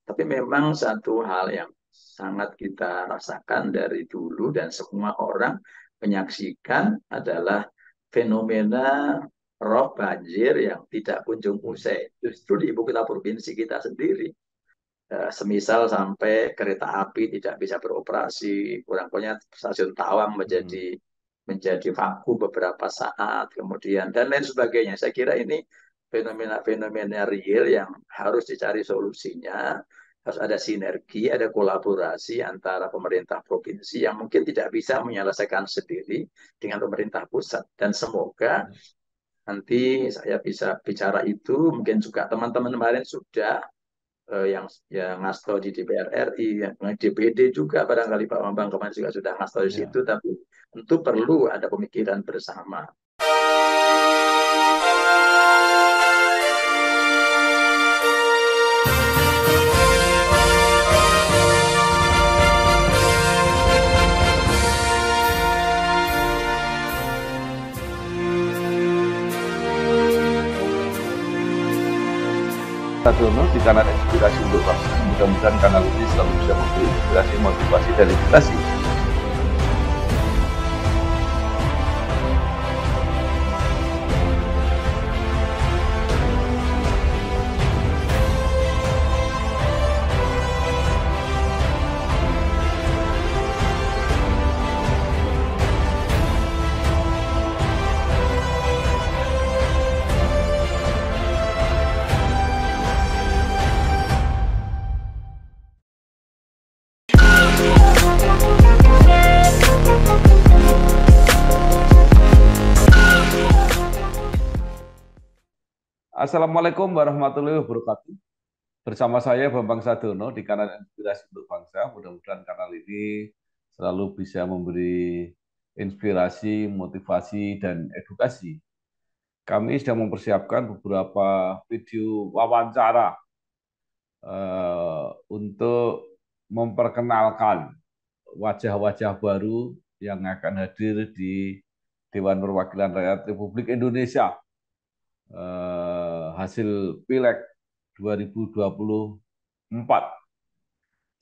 Tapi memang satu hal yang sangat kita rasakan dari dulu dan semua orang menyaksikan adalah fenomena rob banjir yang tidak kunjung usai. Justru di ibu kota provinsi kita sendiri. Semisal sampai kereta api tidak bisa beroperasi, kurang-kurangnya stasiun Tawang menjadi vakum beberapa saat, kemudian dan lain sebagainya. Saya kira ini fenomena-fenomena real yang harus dicari solusinya, harus ada sinergi, ada kolaborasi antara pemerintah provinsi yang mungkin tidak bisa menyelesaikan sendiri dengan pemerintah pusat. Dan semoga nanti saya bisa bicara itu, mungkin juga teman-teman kemarin sudah yang ngasto di DPR RI, yang DPD juga barangkali Pak Bambang kemarin juga sudah ngasto di situ, Ya. tapi tentu perlu ada pemikiran bersama. Sadono di kanal Inspirasi untuk Bangsa. Mudah-mudahan kanal ini selalu bisa memberi inspirasi, motivasi, dan edukasi. Assalamualaikum warahmatullahi wabarakatuh. Bersama saya Bambang Sadono di kanal Inspirasi untuk Bangsa. Mudah-mudahan kanal ini selalu bisa memberi inspirasi, motivasi, dan edukasi. Kami sedang mempersiapkan beberapa video wawancara untuk memperkenalkan wajah-wajah baru yang akan hadir di Dewan Perwakilan Rakyat Republik Indonesia hasil Pileg 2024.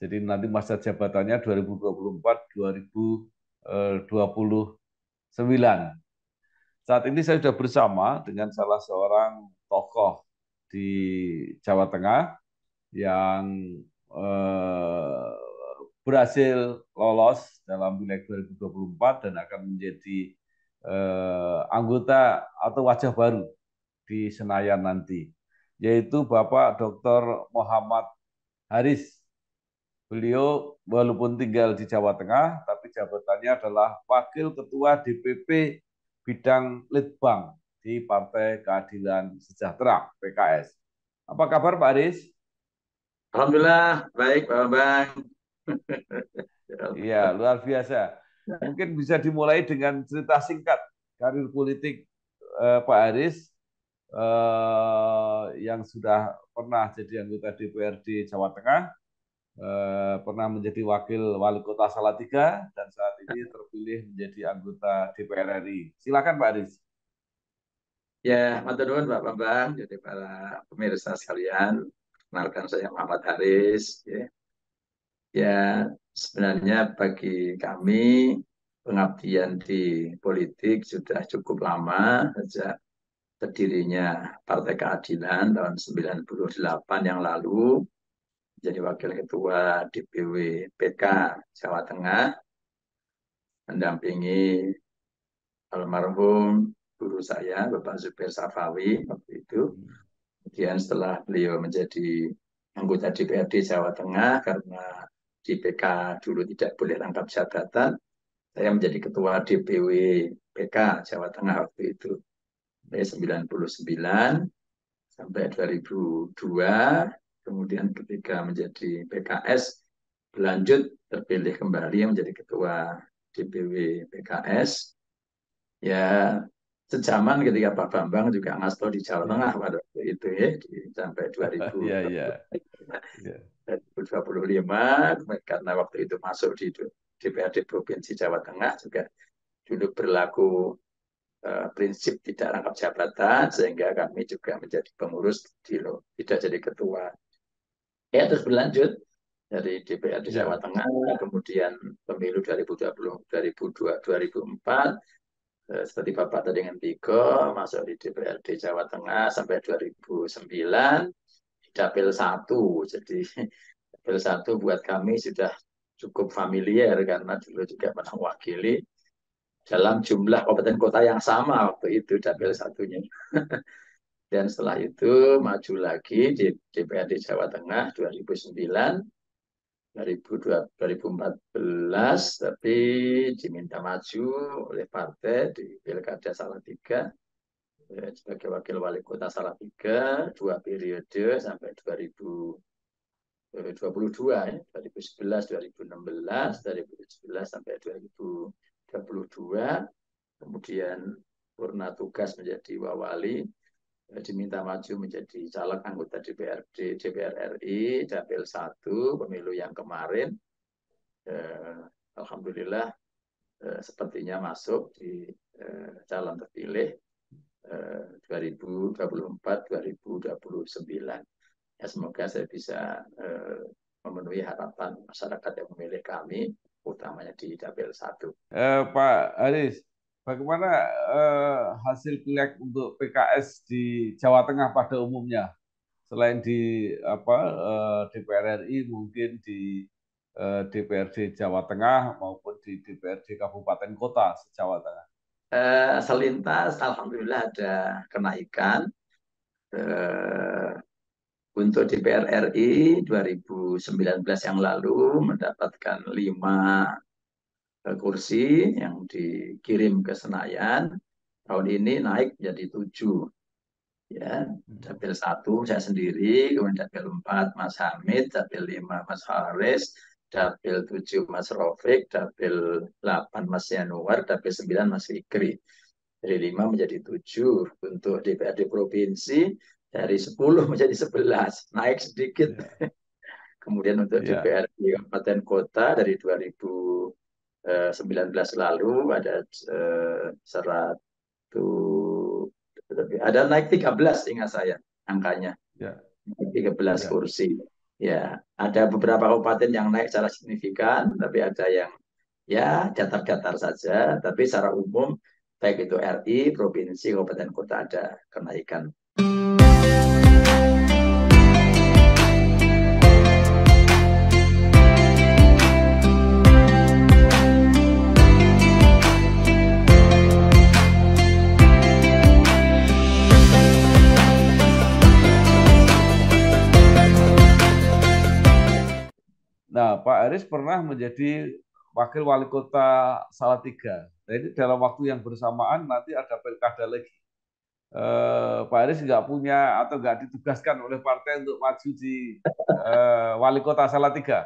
Jadi nanti masa jabatannya 2024-2029. Saat ini saya sudah bersama dengan salah seorang tokoh di Jawa Tengah yang eh, berhasil lolos dalam Pileg 2024 dan akan menjadi anggota atau wajah baru di Senayan nanti, yaitu Bapak Dr. Muhammad Haris. Beliau walaupun tinggal di Jawa Tengah, tapi jabatannya adalah Wakil Ketua DPP Bidang Litbang di Partai Keadilan Sejahtera, PKS. Apa kabar Pak Haris? Alhamdulillah, baik Pak Bambang. Iya, luar biasa. Mungkin bisa dimulai dengan cerita singkat karir politik Pak Haris yang sudah pernah jadi anggota DPRD Jawa Tengah, pernah menjadi wakil wali kota Salatiga, dan saat ini terpilih menjadi anggota DPR RI. Silakan Pak Haris. Ya, matur nuwun Pak Bambang, jadi para pemirsa sekalian, kenalkan saya Muhammad Haris. Ya, sebenarnya bagi kami pengabdian di politik sudah cukup lama, sejak berdirinya Partai Keadilan tahun 98 yang lalu, jadi wakil ketua DPW PK Jawa Tengah, mendampingi almarhum guru saya, Bapak Zubair Safawi, waktu itu. Kemudian setelah beliau menjadi anggota DPRD Jawa Tengah, karena di PK dulu tidak boleh rangkap jabatan, saya menjadi ketua DPW PK Jawa Tengah waktu itu. Dari 99 sampai 2002, kemudian ketika menjadi PKS, berlanjut terpilih kembali menjadi ketua DPW PKS. Ya, sejaman ketika Pak Bambang juga ngasto di Jawa Tengah Ya, pada waktu itu ya, sampai ya, ya, ya. 2025, karena waktu itu masuk di DPRD Provinsi Jawa Tengah juga dulu berlaku prinsip tidak rangkap jabatan, sehingga kami juga menjadi pengurus, tidak jadi ketua. Ya, terus berlanjut dari DPRD Jawa Ya. Tengah, kemudian pemilu 2020, 2002, 2004, seperti Bapak tadi dengan Tigo, masuk di DPRD Jawa Tengah sampai 2009, Dapil 1. Jadi Dapil 1 buat kami sudah cukup familiar karena dulu juga pernah mewakili dalam jumlah kabupaten kota yang sama waktu itu Dapil satunya. Dan setelah itu maju lagi di DPRD Jawa Tengah 2009, 2014, tapi diminta maju oleh partai di Pilkada Salatiga sebagai wakil wali kota Salatiga 2 periode sampai 2022 ya, 2011, 2016, 2017 sampai 2022. Kemudian purna tugas menjadi wawali, diminta maju menjadi caleg anggota DPR RI Dapil 1 pemilu yang kemarin. Alhamdulillah sepertinya masuk di calon terpilih 2024-2029. Ya, semoga saya bisa memenuhi harapan masyarakat yang memilih kami, utamanya di Dapil 1. Pak Haris, bagaimana hasil pileg untuk PKS di Jawa Tengah pada umumnya? Selain di DPR RI, mungkin di DPRD Jawa Tengah maupun di DPRD Kabupaten Kota Jawa Tengah. Selintas, alhamdulillah ada kenaikan. Untuk DPR RI 2019 yang lalu mendapatkan 5 kursi yang dikirim ke Senayan. Tahun ini naik jadi 7. Ya, Dapil 1 saya sendiri, kemudian Dapil 4 Mas Hamid, Dapil 5 Mas Haris, Dapil 7 Mas Rofik, Dapil 8 Mas Yanuar, Dapil 9 Mas Fikri. Dari 5 menjadi 7. Untuk DPRD Provinsi dari 10 menjadi 11, naik sedikit. Ya, Kemudian untuk ya, DPRD Kabupaten Kota dari 2019 lalu ada 100, ada naik 13 ingat saya angkanya, ya, 13 ya. kursi. Ya, ada beberapa kabupaten yang naik secara signifikan, tapi ada yang ya datar-datar saja. Tapi secara umum baik itu RI, provinsi, kabupaten kota ada kenaikan. Nah, Pak Haris pernah menjadi wakil wali kota Salatiga. Jadi dalam waktu yang bersamaan nanti ada pilkada lagi. Pak Haris nggak punya atau nggak ditugaskan oleh partai untuk maju di wali kota Salatiga.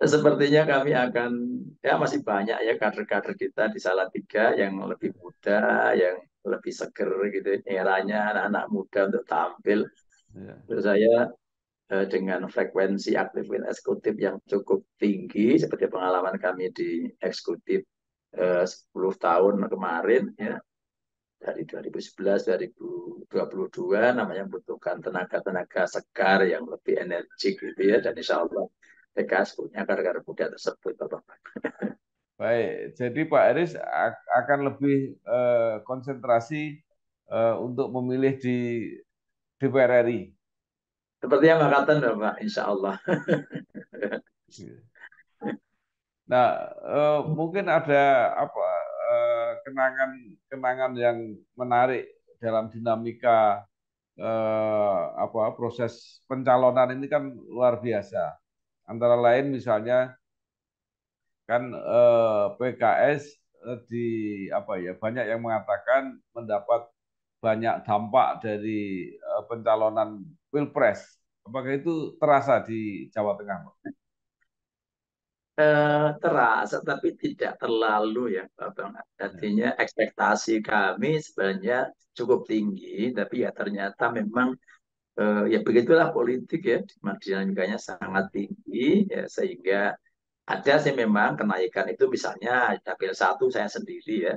Sepertinya kami akan, ya masih banyak ya kader-kader kita di Salatiga yang lebih muda, yang lebih seger gitu, eranya anak-anak muda untuk tampil. Ya, Terus saya dengan frekuensi aktivitas eksekutif yang cukup tinggi, seperti pengalaman kami di eksekutif 10 tahun kemarin, ya, dari 2011 2022, namanya membutuhkan tenaga-tenaga segar yang lebih energik gitu ya, dan insya Allah PKS punya kader-kader muda tersebut, Bapak. baik. Jadi Pak Haris akan lebih konsentrasi untuk memilih di DPR RI. Seperti yang Angkatan, Bapak, insya Allah. Nah, mungkin ada apa kenangan-kenangan yang menarik dalam dinamika proses pencalonan ini kan luar biasa. Antara lain misalnya kan PKS di banyak yang mengatakan mendapat banyak dampak dari pencalonan Pilpres. Apakah itu terasa di Jawa Tengah, Pak? Terasa, tapi tidak terlalu ya, Bapak. Ya, Artinya ekspektasi kami sebenarnya cukup tinggi, tapi ya ternyata memang ya begitulah politik ya, dinamikanya sangat ya, tinggi, ya, sehingga ada sih memang kenaikan itu, misalnya Dapil 1 saya sendiri ya,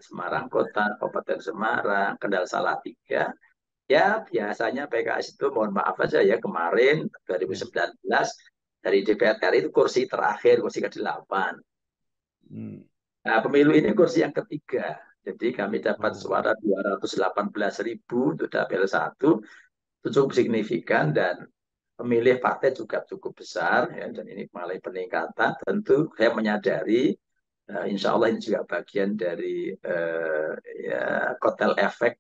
Semarang ya, Kota, Kabupaten Semarang, Kendal Salatiga, Ya, biasanya PKS itu mohon maaf aja ya kemarin Ya. 2019 dari DPR RI itu kursi terakhir, kursi ke-8. Hmm. Nah, pemilu ini kursi yang ketiga. Jadi kami dapat Oh, suara 218.000 untuk dapil 1, itu cukup signifikan dan pemilih partai juga cukup besar ya, dan ini mulai peningkatan. Tentu saya menyadari insya Allah ini juga bagian dari ya, kotel efek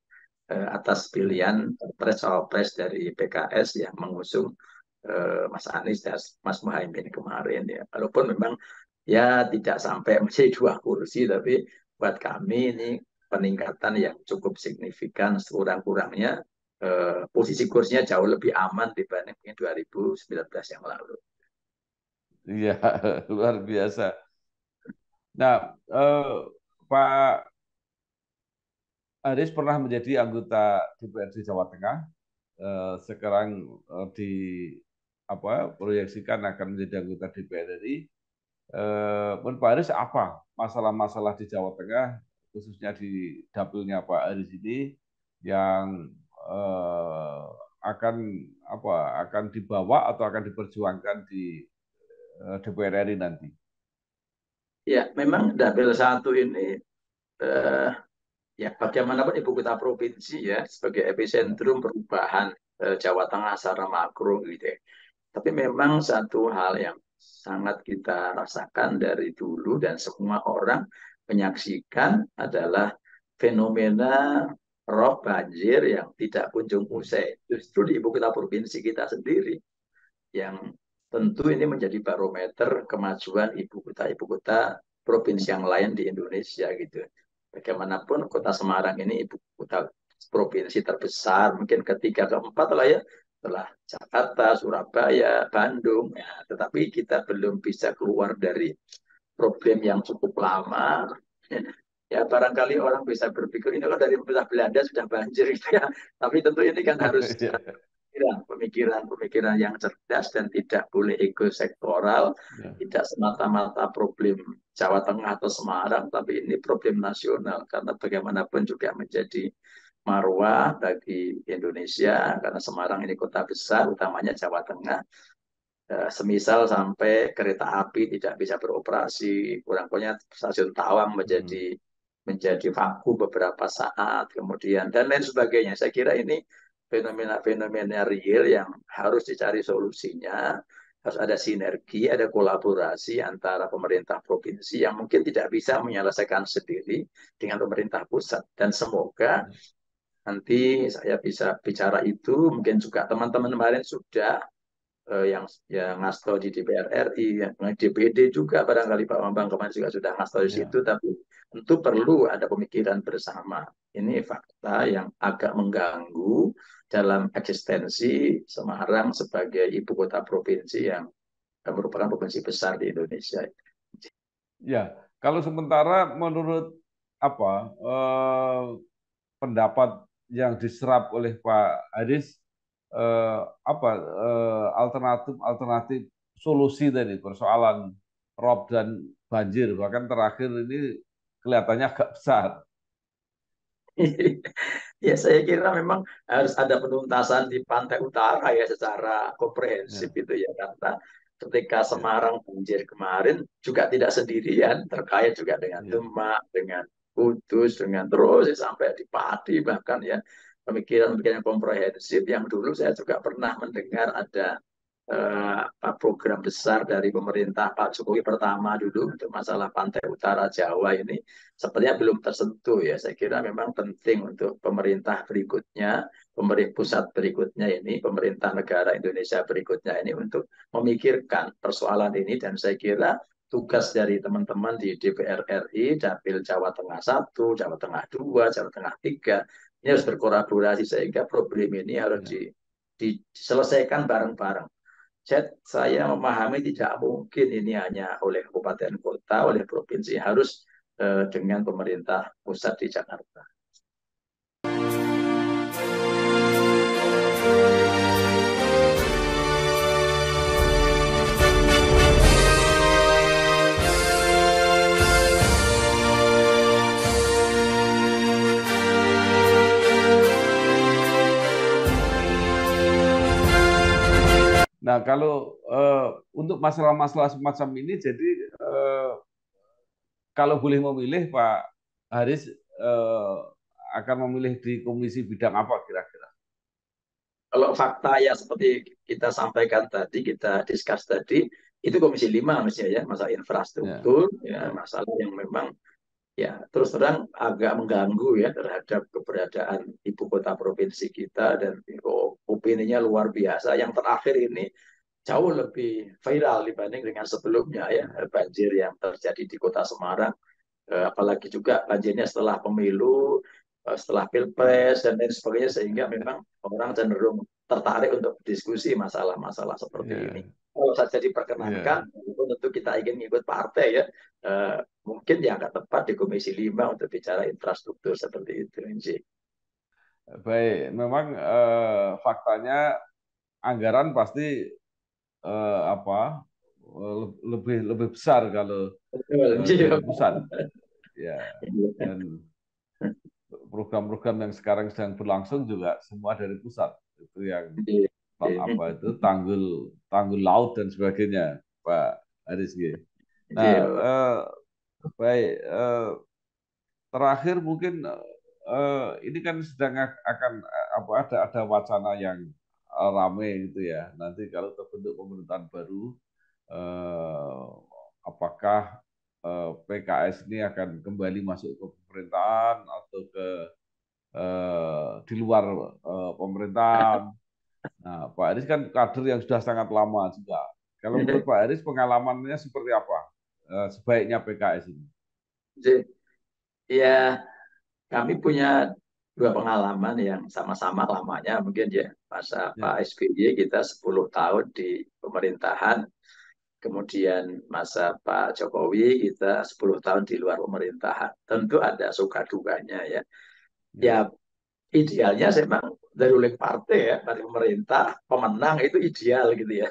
atas ya. pilihan pres dari PKS yang mengusung Mas Anies dan Mas Muhaimin kemarin ya. Walaupun memang ya tidak sampai menjadi 2 kursi, tapi buat kami ini peningkatan yang cukup signifikan. Sekurang-kurangnya posisi kursinya jauh lebih aman dibanding 2019 yang lalu. Iya, luar biasa. Nah, Pak Aris pernah menjadi anggota DPRD Jawa Tengah. Sekarang di apa proyeksikan akan menjadi anggota DPR RI. Menurut Pak Aris apa masalah-masalah di Jawa Tengah, khususnya di dapilnya Pak Aris ini yang akan apa akan dibawa atau akan diperjuangkan di DPR RI nanti? Ya, memang dapil 1 ini eh, ya bagaimanapun ibu kota provinsi ya sebagai Ya, epicentrum perubahan Jawa Tengah secara makro gitu ya. Tapi memang satu hal yang sangat kita rasakan dari dulu dan semua orang menyaksikan adalah fenomena rob banjir yang tidak kunjung usai. Justru di ibu kota provinsi kita sendiri yang tentu ini menjadi barometer kemajuan ibu kota provinsi yang lain di Indonesia gitu. Bagaimanapun kota Semarang ini ibu kota provinsi terbesar, mungkin ketiga keempat lah ya, setelah Jakarta, Surabaya, Bandung. Ya, tetapi kita belum bisa keluar dari problem yang cukup lama. Ya barangkali orang bisa berpikir ini kalau dari pemerintah Belanda sudah banjir gitu ya. Tapi tentu ini kan harus pemikiran yang cerdas dan tidak boleh ego sektoral, ya, tidak semata-mata problem Jawa Tengah atau Semarang, tapi ini problem nasional karena bagaimanapun juga menjadi marwah bagi Indonesia karena Semarang ini kota besar, utamanya Jawa Tengah. Semisal sampai kereta api tidak bisa beroperasi, kurang-kurangnya stasiun Tawang hmm, menjadi vakum beberapa saat, kemudian dan lain sebagainya. Saya kira ini fenomena-fenomena real yang harus dicari solusinya, harus ada sinergi, ada kolaborasi antara pemerintah provinsi yang mungkin tidak bisa menyelesaikan sendiri dengan pemerintah pusat. Dan semoga nanti saya bisa bicara itu, mungkin juga teman-teman kemarin sudah yang ngasto di DPR RI, yang DPD juga barangkali Pak Bambang kemarin juga sudah ngasto di situ, ya. tapi tentu perlu ada pemikiran bersama. Ini fakta yang agak mengganggu dalam eksistensi Semarang sebagai ibu kota provinsi yang merupakan provinsi besar di Indonesia. Ya, kalau sementara menurut apa pendapat yang diserap oleh Pak Haris apa alternatif alternatif solusi tadi persoalan rob dan banjir bahkan terakhir ini kelihatannya agak besar. Ya, saya kira memang harus ada penuntasan di pantai utara ya secara komprehensif Ya, itu ya karena ketika ya, Semarang banjir kemarin juga tidak sendirian terkait juga dengan ya, Demak, dengan Kudus, dengan terus sampai di Pati bahkan ya pemikiran-pemikiran komprehensif yang dulu saya juga pernah mendengar ada program besar dari pemerintah Pak Jokowi pertama dulu untuk masalah pantai utara Jawa ini sepertinya belum tersentuh ya. Saya kira memang penting untuk pemerintah berikutnya, pemerintah pusat berikutnya ini, pemerintah negara Indonesia berikutnya ini untuk memikirkan persoalan ini dan saya kira tugas dari teman-teman di DPR RI, Dapil Jawa Tengah 1, Jawa Tengah 2, Jawa Tengah 3, ini harus berkolaborasi sehingga problem ini harus ya. diselesaikan bareng-bareng. Saya memahami tidak mungkin ini hanya oleh kabupaten kota, oleh provinsi, harus dengan pemerintah pusat di Jakarta. Nah, kalau untuk masalah-masalah semacam ini, jadi kalau boleh memilih, Pak Haris akan memilih di komisi bidang apa kira-kira? Kalau fakta yang seperti kita sampaikan tadi, kita discuss tadi, itu Komisi 5 misalnya ya, masalah Ya, infrastruktur, ya, ya, masalah yang memang ya terus terang agak mengganggu ya terhadap keberadaan ibu kota provinsi kita dan opininya luar biasa. Yang terakhir ini jauh lebih viral dibanding dengan sebelumnya ya, banjir yang terjadi di kota Semarang. Apalagi juga banjirnya setelah pemilu, setelah pilpres dan lain sebagainya, sehingga memang orang cenderung tertarik untuk berdiskusi masalah-masalah seperti ini. ya, Kalau saja diperkenankan, ya. tentu kita ingin ikut partai ya, mungkin ya nggak tepat di Komisi 5 untuk bicara infrastruktur seperti itu, Inji. Baik, memang faktanya anggaran pasti apa lebih lebih besar kalau Betul, Inji. dari pusat, ya. Dan program-program yang sekarang sedang berlangsung juga semua dari pusat. Itu yang Inji. apa itu tanggul tanggul laut dan sebagainya, Pak Haris. Nah, Inji. baik. Terakhir mungkin ini kan sedang akan apa ada wacana yang ramai gitu ya. Nanti kalau terbentuk pemerintahan baru, eh, apakah PKS ini akan kembali masuk ke pemerintahan atau ke di luar pemerintahan. Nah, Pak Aris kan kader yang sudah sangat lama juga. Kalau menurut Pak Aris pengalamannya seperti apa sebaiknya PKS ini? Inji. Ya, kami punya dua pengalaman yang sama-sama lamanya mungkin ya. Masa Ya, Pak SBY kita 10 tahun di pemerintahan, kemudian masa Pak Jokowi kita 10 tahun di luar pemerintahan. Tentu ada suka dukanya ya. Ya ya, idealnya sih memang dari ruling partai ya, dari pemerintah, pemenang itu ideal gitu ya.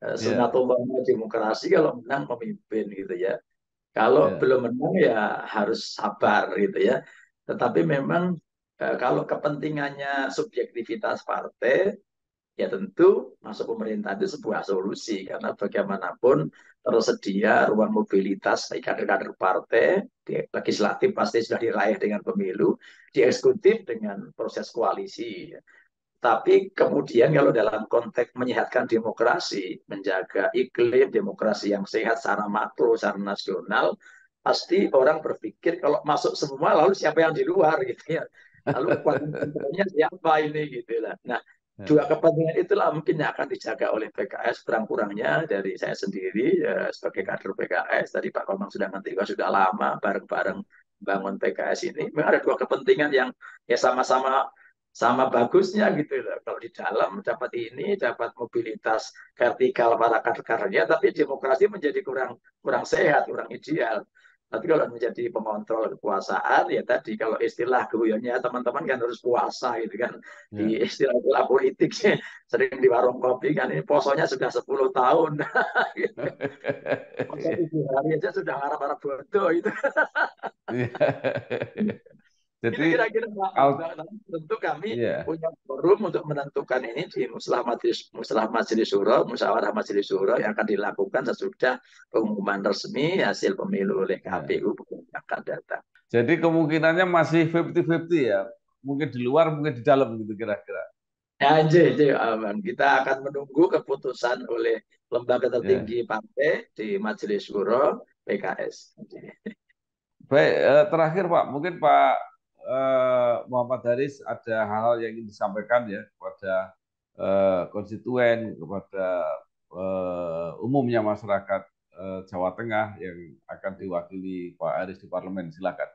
ya, Sunatullah demokrasi kalau menang memimpin gitu ya. Kalau ya, belum menang ya harus sabar gitu ya. Tetapi memang kalau kepentingannya subjektivitas partai, ya tentu masuk pemerintah itu sebuah solusi karena bagaimanapun tersedia ruang mobilitas bagi kader-kader partai, di legislatif pasti sudah diraih dengan pemilu, di eksekutif dengan proses koalisi. Tapi kemudian kalau dalam konteks menyehatkan demokrasi, menjaga iklim demokrasi yang sehat secara makro, secara nasional, pasti orang berpikir kalau masuk semua lalu siapa yang di luar gitu ya. Lalu kekuatan kontrolnya siapa ini gitu lah. Nah, dua ya, kepentingan itulah mungkin yang akan dijaga oleh PKS kurang-kurangnya dari saya sendiri ya, sebagai kader PKS. Tadi Pak Komang sudah ngerti, sudah lama bareng-bareng bangun PKS ini. Memang ada dua kepentingan yang ya sama-sama sama bagusnya gitu loh. Kalau di dalam dapat ini, dapat mobilitas vertikal para kader-kadernya, tapi demokrasi menjadi kurang kurang sehat, kurang ideal. Tapi kalau menjadi pengontrol kekuasaan, ya tadi kalau istilah guyonnya teman-teman kan harus puasa gitu kan. Di ya. istilah politik sering di warung kopi kan ini posonya sudah 10 tahun. Poso 7 hari aja sudah harap-harap bodoh itu. Itu Jadi kira-kira Pak. al Tentu kami ya, punya forum untuk menentukan ini di Muslah Majelis Syuro, Musyawarah Majelis Syuro yang akan dilakukan sesudah pengumuman resmi hasil pemilu oleh ya. KPU yang akan datang. Jadi kemungkinannya masih 50-50 ya. Mungkin di luar, mungkin di dalam gitu kira-kira. Ya, aman. Kita akan menunggu keputusan oleh lembaga Ya. tertinggi partai di Majelis Syuro PKS. Baik, terakhir Pak, mungkin Pak Muhammad Haris ada hal-hal yang ingin disampaikan ya kepada konstituen, kepada umumnya masyarakat Jawa Tengah yang akan diwakili Pak Haris di parlemen. Silakan.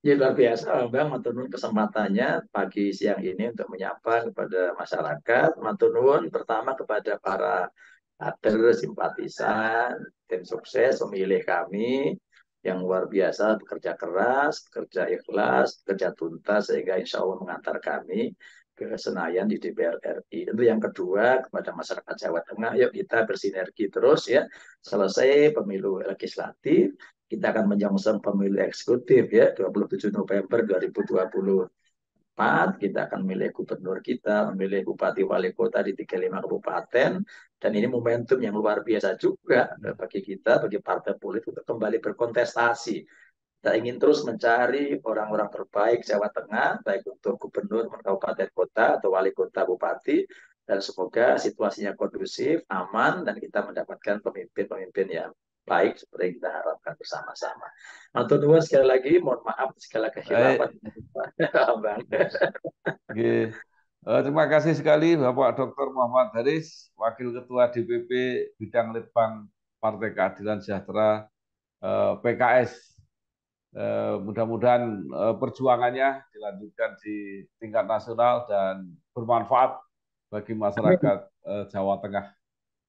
Ya luar biasa Bang, maturnuwun kesempatannya pagi siang ini untuk menyapa kepada masyarakat. Maturnuwun pertama kepada para kader, simpatisan, tim sukses, pemilih kami yang luar biasa bekerja keras, bekerja ikhlas, bekerja tuntas sehingga insya Allah mengantar kami ke Senayan di DPR RI. Tentu yang kedua kepada masyarakat Jawa Tengah, yuk kita bersinergi terus ya. Selesai pemilu legislatif, kita akan menyongsong pemilu eksekutif ya 27 November 2024 cepat, kita akan memilih gubernur kita, memilih bupati wali kota di 35 kabupaten, dan ini momentum yang luar biasa juga bagi kita, bagi partai politik untuk kembali berkontestasi. Kita ingin terus mencari orang-orang terbaik Jawa Tengah, baik untuk gubernur, kabupaten kota, atau wali kota, bupati, dan semoga situasinya kondusif, aman, dan kita mendapatkan pemimpin-pemimpin yang baik seperti yang kita harapkan bersama-sama. Untuk dua sekali lagi, mohon maaf segala kehilafan. Bang. Oke. Terima kasih sekali Bapak Dr. Muhammad Haris, Wakil Ketua DPP Bidang Litbang Partai Keadilan Sejahtera PKS. Mudah-mudahan perjuangannya dilanjutkan di tingkat nasional dan bermanfaat bagi masyarakat Jawa Tengah.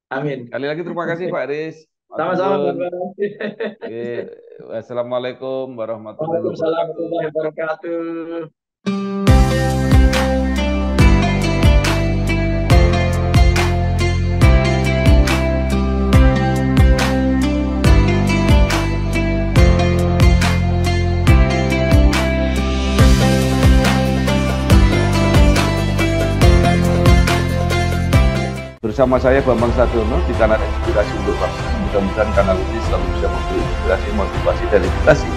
Amin. Sekali lagi terima kasih Pak Haris. Sama-sama. Assalamualaikum warahmatullahi wabarakatuh. Bersama saya Bambang Sadiono di kanal Inspirasi untuk Bangsa. Mudah-mudahan kanal ini selalu bisa memberi inspirasi, motivasi, dan edukasi